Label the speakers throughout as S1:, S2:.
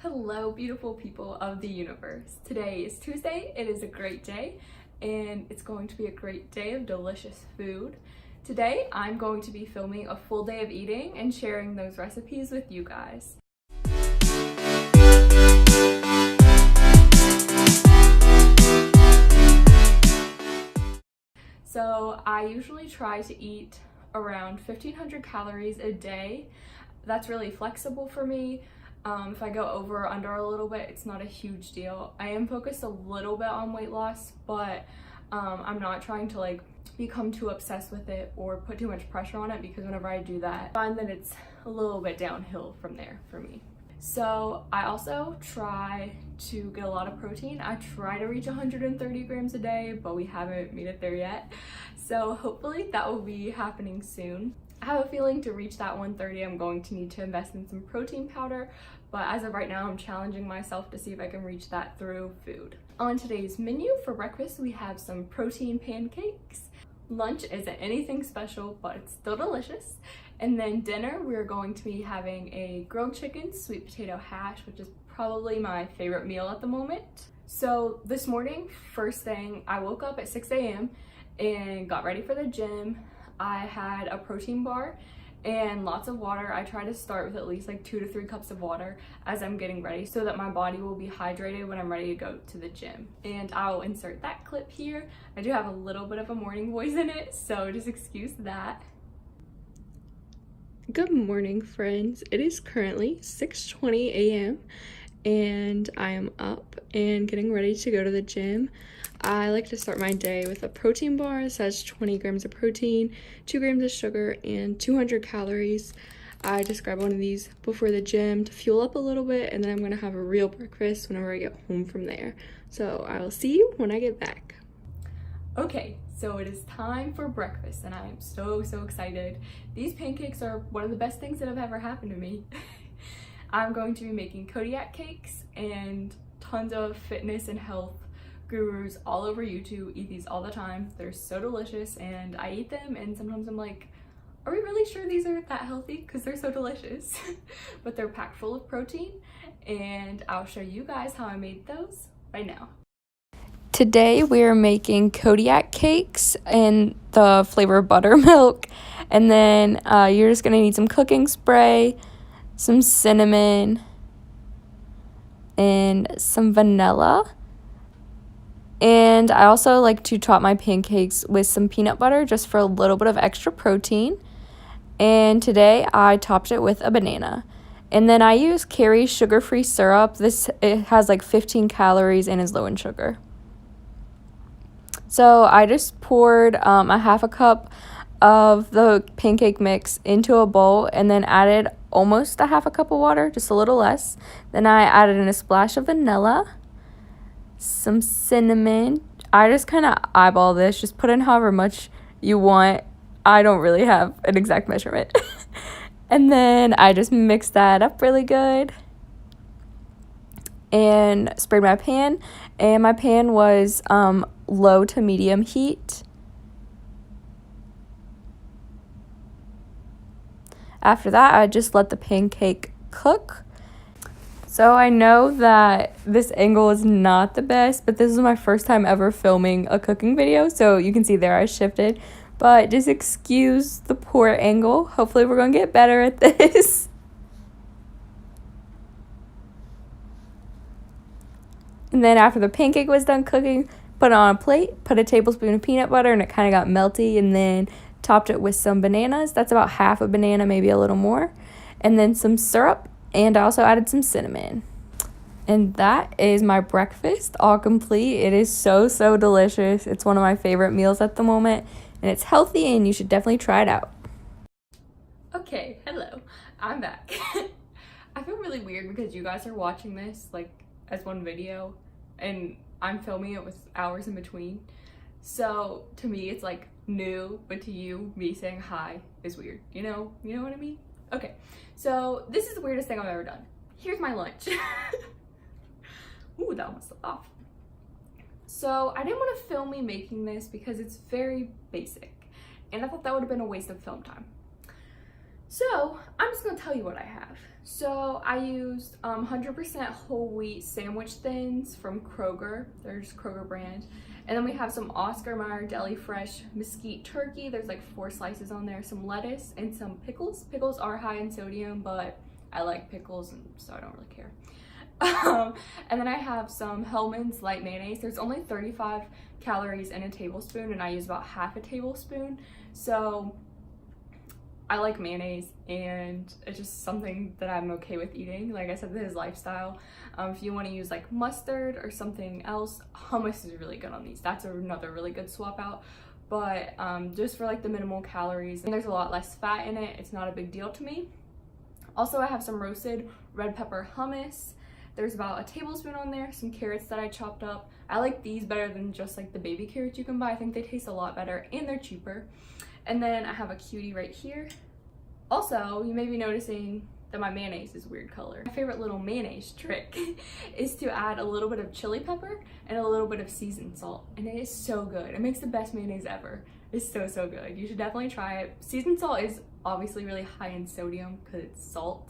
S1: Hello, beautiful people of the universe. Today is Tuesday. It is a great day, and it's going to be a great day of delicious food. Today, I'm going to be filming a full day of eating and sharing those recipes with you guys. So I usually try to eat around 1,500 calories a day. That's really flexible for me. If I go over or under a little bit, it's not a huge deal. I am focused a little bit on weight loss, but I'm not trying to become too obsessed with it or put too much pressure on it, because whenever I do that, I find that it's a little bit downhill from there for me. So I also try to get a lot of protein. I try to reach 130 grams a day, but we haven't made it there yet. So hopefully that will be happening soon. I have a feeling to reach that 130, I'm going to need to invest in some protein powder, but as of right now, I'm challenging myself to see if I can reach that through food. On today's menu for breakfast, we have some protein pancakes. Lunch isn't anything special, but it's still delicious. And then dinner, we're going to be having a grilled chicken sweet potato hash, which is probably my favorite meal at the moment. So this morning, first thing, I woke up at 6 a.m. and got ready for the gym. I had a protein bar and lots of water. I try to start with at least 2 to 3 cups of water as I'm getting ready, so that my body will be hydrated when I'm ready to go to the gym. And I'll insert that clip here. I do have a little bit of a morning voice in it, so just excuse that. Good morning, friends. It is currently 6:20 a.m. and I am up and getting ready to go to the gym. I like to start my day with a protein bar that has 20 grams of protein, 2 grams of sugar, and 200 calories. I just grab one of these before the gym to fuel up a little bit, and then I'm gonna have a real breakfast whenever I get home from there. So I will see you when I get back. Okay, so it is time for breakfast, and I am so excited. These pancakes are one of the best things that have ever happened to me. I'm going to be making Kodiak cakes, and tons of fitness and health gurus all over YouTube eat these all the time. They're so delicious, and I eat them, and sometimes I'm like, are we really sure these are that healthy? Because they're so delicious. But they're packed full of protein, and I'll show you guys how I made those right now. Today we are making Kodiak cakes in the flavor buttermilk, and then you're just gonna need some cooking spray, some cinnamon, and some vanilla. And I also like to top my pancakes with some peanut butter just for a little bit of extra protein. And today I topped it with a banana. And then I use Kerry's sugar-free syrup. It has 15 calories and is low in sugar. So I just poured a half a cup of the pancake mix into a bowl, and then added almost a half a cup of water, just a little less. Then I added in a splash of vanilla, some cinnamon. I just kind of eyeball this, just put in however much you want. I don't really have an exact measurement. And then I just mixed that up really good and sprayed my pan, and my pan was low to medium heat. After that, I just let the pancake cook. So I know that this angle is not the best, but this is my first time ever filming a cooking video, so you can see there I shifted. But just excuse the poor angle. Hopefully we're gonna get better at this. And then after the pancake was done cooking, put it on a plate, put a tablespoon of peanut butter, and it kind of got melty, and then topped it with some bananas. That's about half a banana, maybe a little more. And then some syrup, and I also added some cinnamon. And that is my breakfast, all complete. It is so delicious. It's one of my favorite meals at the moment, and it's healthy, and you should definitely try it out. Okay, hello, I'm back. I feel really weird because you guys are watching this as one video, and I'm filming it with hours in between. So to me, it's new, but to you, me saying hi is weird. You know what I mean? Okay, so this is the weirdest thing I've ever done. Here's my lunch. Ooh, that almost slipped off. So I didn't want to film me making this because it's very basic, and I thought that would have been a waste of film time. So I'm just gonna tell you what I have. So I used 100% whole wheat sandwich thins from Kroger. There's Kroger brand. And then we have some Oscar Mayer Deli Fresh mesquite turkey. There's like 4 slices on there, some lettuce, and some pickles. Pickles are high in sodium, but I like pickles, and so I don't really care. And then I have some Hellmann's light mayonnaise. There's only 35 calories in a tablespoon, and I use about half a tablespoon. So I like mayonnaise, and it's just something that I'm okay with eating. Like I said, this is lifestyle. If you want to use like mustard or something else, hummus is really good on these. That's another really good swap out. But just for like the minimal calories, and there's a lot less fat in it, it's not a big deal to me. Also, I have some roasted red pepper hummus. There's about a tablespoon on there, some carrots that I chopped up. I like these better than just like the baby carrots you can buy. I think they taste a lot better and they're cheaper. And then I have a cutie right here. Also, you may be noticing that my mayonnaise is weird color. My favorite little mayonnaise trick is to add a little bit of chili pepper and a little bit of seasoned salt. And it is so good. It makes the best mayonnaise ever. It's so, so good. You should definitely try it. Seasoned salt is obviously really high in sodium because it's salt,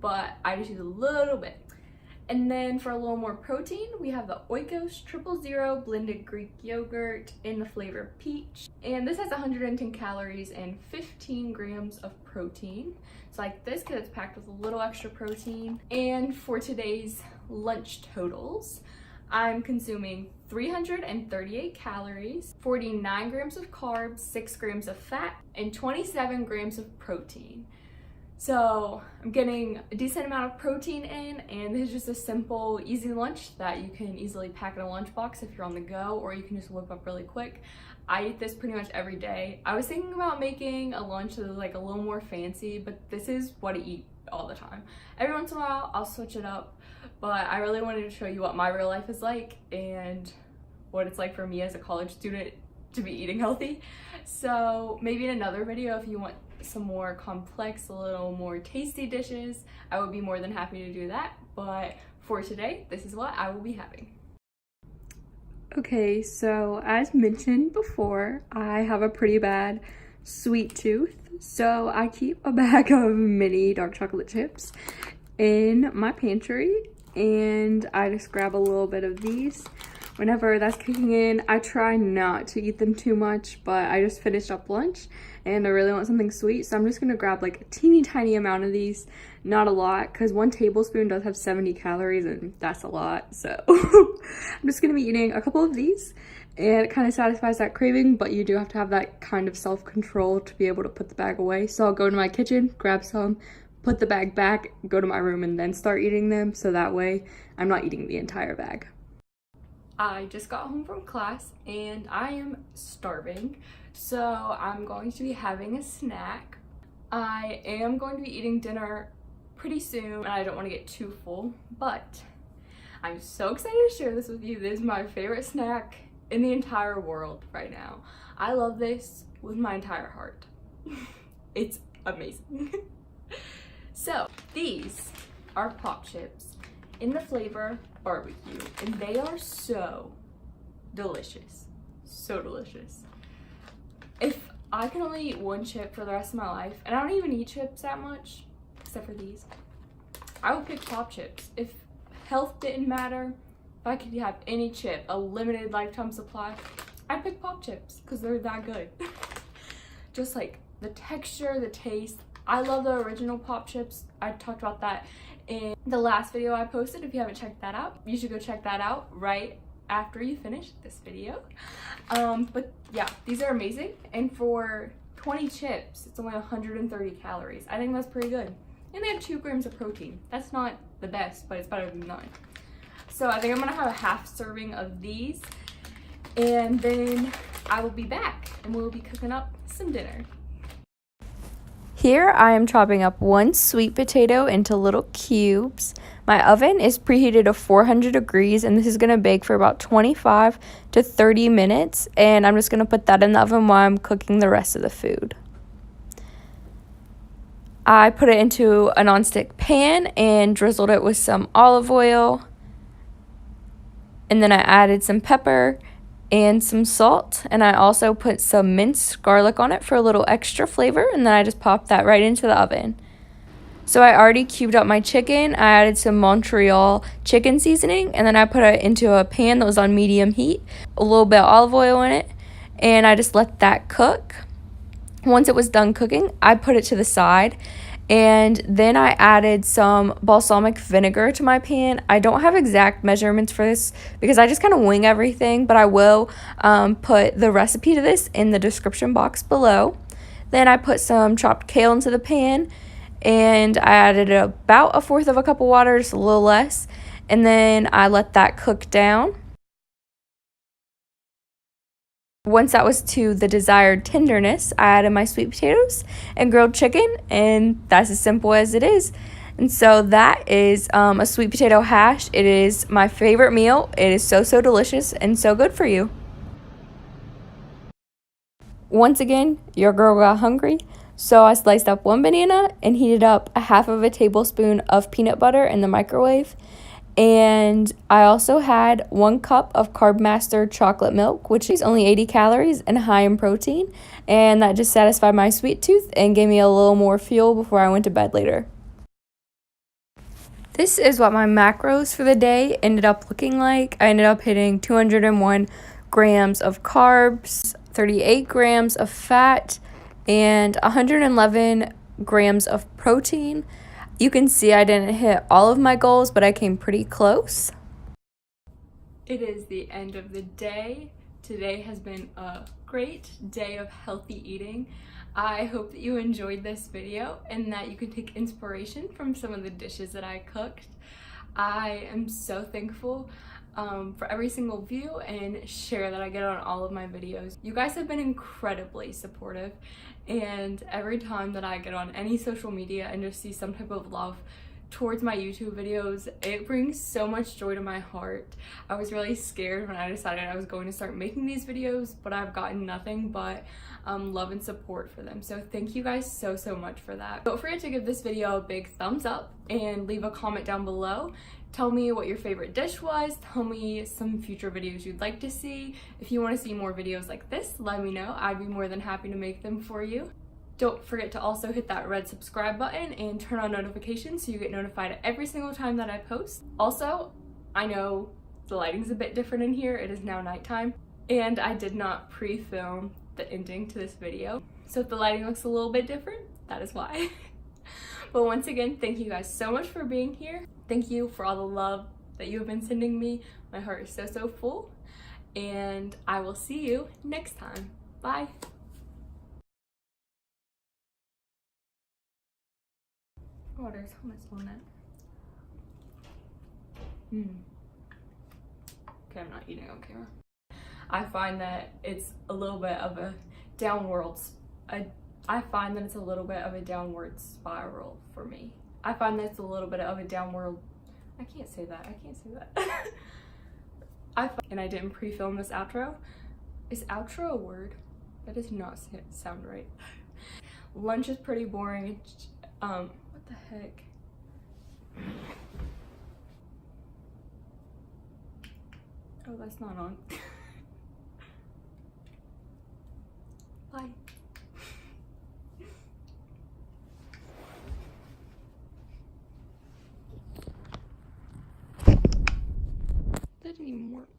S1: but I just use a little bit. And then for a little more protein, we have the Oikos 000 blended Greek yogurt in the flavor peach. And this has 110 calories and 15 grams of protein. So I like this because it's packed with a little extra protein. And for today's lunch totals, I'm consuming 338 calories, 49 grams of carbs, 6 grams of fat, and 27 grams of protein. So I'm getting a decent amount of protein in, and this is just a simple, easy lunch that you can easily pack in a lunchbox if you're on the go, or you can just whip up really quick. I eat this pretty much every day. I was thinking about making a lunch that was like a little more fancy, but this is what I eat all the time. Every once in a while, I'll switch it up, but I really wanted to show you what my real life is like and what it's like for me as a college student to be eating healthy. So maybe in another video, if you want some more complex, a little more tasty dishes, I would be more than happy to do that. But for today, this is what I will be having. Okay, so as mentioned before, I have a pretty bad sweet tooth. So I keep a bag of mini dark chocolate chips in my pantry, and I just grab a little bit of these whenever that's kicking in. I try not to eat them too much, but I just finished up lunch and I really want something sweet, so I'm just gonna grab like a teeny tiny amount of these. Not a lot, because 1 tablespoon does have 70 calories and that's a lot. So I'm just gonna be eating a couple of these, and it kind of satisfies that craving, but you do have to have that kind of self-control to be able to put the bag away. So I'll go to my kitchen, grab some, put the bag back, go to my room, and then start eating them, so that way I'm not eating the entire bag. I just got home from class and I am starving, so I'm going to be having a snack. I am going to be eating dinner pretty soon and I don't want to get too full, but I'm so excited to share this with you. This is my favorite snack in the entire world right now. I love this with my entire heart. It's amazing. So these are Pop Chips in the flavor barbecue, and they are so delicious. So delicious. If I could only eat 1 chip for the rest of my life, and I don't even eat chips that much except for these, I would pick Pop Chips. If health didn't matter, if I could have any chip, a limited lifetime supply, I'd pick Pop Chips because they're that good. Just like the texture, the taste. I love the original Pop Chips. I talked about that in the last video I posted. If you haven't checked that out, you should go check that out right after you finish this video. But yeah, these are amazing, and for 20 chips, it's only 130 calories. I think that's pretty good. And they have 2 grams of protein. That's not the best, but it's better than none. So I think I'm gonna have a half serving of these, and then I will be back and we'll be cooking up some dinner. Here I am chopping up 1 sweet potato into little cubes. My oven is preheated to 400 degrees, and this is going to bake for about 25 to 30 minutes, and I'm just going to put that in the oven while I'm cooking the rest of the food. I put it into a nonstick pan and drizzled it with some olive oil, and then I added some pepper and some salt, and I also put some minced garlic on it for a little extra flavor, and then I just popped that right into the oven. So I already cubed up my chicken. I added some Montreal chicken seasoning, and then I put it into a pan that was on medium heat, a little bit of olive oil in it, and I just let that cook. Once it was done cooking, I put it to the side, and then I added some balsamic vinegar to my pan. I don't have exact measurements for this because I just kind of wing everything, but I will put the recipe to this in the description box below. Then I put some chopped kale into the pan, and I added about 1/4 of a cup of water, just a little less, and then I let that cook down. Once that was to the desired tenderness, I added my sweet potatoes and grilled chicken, and that's as simple as it is. And so that is a sweet potato hash. It is my favorite meal. It is so, so delicious and so good for you. Once again, your girl got hungry, so I sliced up one banana and heated up 1/2 of a tablespoon of peanut butter in the microwave. And I also had 1 cup of Carb Master chocolate milk, which is only 80 calories and high in protein. And that just satisfied my sweet tooth and gave me a little more fuel before I went to bed later. This is what my macros for the day ended up looking like. I ended up hitting 201 grams of carbs, 38 grams of fat, and 111 grams of protein. You can see I didn't hit all of my goals, but I came pretty close. It is the end of the day. Today has been a great day of healthy eating. I hope that you enjoyed this video and that you can take inspiration from some of the dishes that I cooked. I am so thankful for every single view and share that I get on all of my videos. You guys have been incredibly supportive, and every time that I get on any social media and just see some type of love towards my YouTube videos, it brings so much joy to my heart. I was really scared when I decided I was going to start making these videos, but I've gotten nothing but love and support for them. So thank you guys so, so much for that. Don't forget to give this video a big thumbs up and leave a comment down below. Tell me what your favorite dish was. Tell me some future videos you'd like to see. If you want to see more videos like this, let me know. I'd be more than happy to make them for you. Don't forget to also hit that red subscribe button and turn on notifications so you get notified every single time that I post. Also, I know the lighting's a bit different in here. It is now nighttime, and I did not pre-film the ending to this video. So if the lighting looks a little bit different, that is why. But once again, thank you guys so much for being here. Thank you for all the love that you have been sending me. My heart is so, so full, and I will see you next time. Bye. Oh, there's hummus on it. Okay, I'm not eating on camera. I find that it's a little bit of a downward spiral for me. I find that it's a little bit of a downward, I can't say that. And I didn't pre-film this outro. Is outro a word? That does not sound right. Lunch is pretty boring. What the heck? Oh, that's not on. Bye. That didn't even work.